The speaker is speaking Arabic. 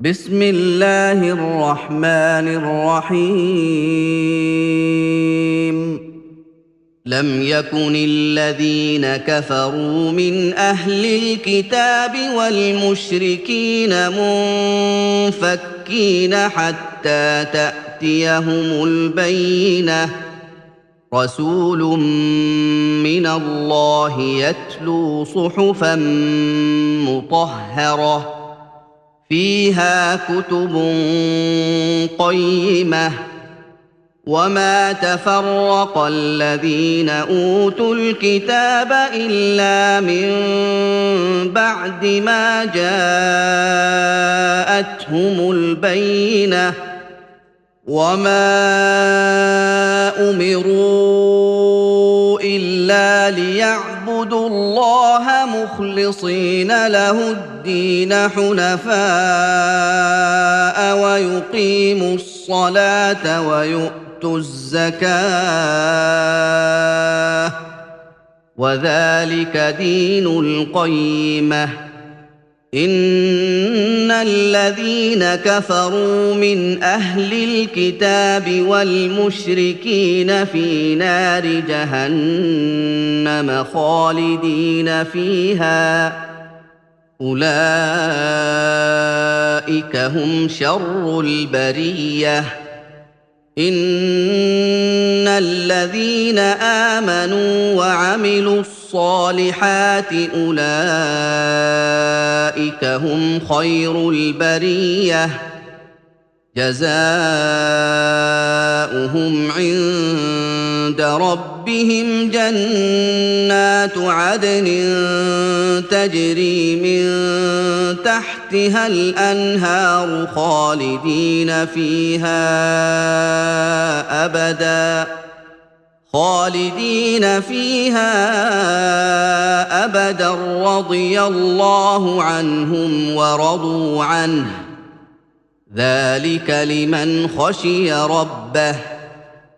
بسم الله الرحمن الرحيم. لم يكن الذين كفروا من أهل الكتاب والمشركين منفكين حتى تأتيهم البينة. رسول من الله يتلو صحفا مطهرة فيها كتب قيمة. وما تفرق الذين أوتوا الكتاب إلا من بعد ما جاءتهم البينة. وما أمروا إلا ليعبدوا الله مخلصين له الدين حنفاء ويقيموا الصلاة ويؤتوا الزكاة وذلك دين القيمة. إن الذين كفروا من أهل الكتاب والمشركين في نار جهنم خالدين فيها أولئك هم شر البرية. إن الذين آمنوا وعملوا الصالحات أولئك هم خير البرية. جزاؤهم عند ربهم جنات عدن تجري من تحتها الأنهار خالدين فيها أبدا رضي الله عنهم ورضوا عنه ذلك لمن خشي ربه.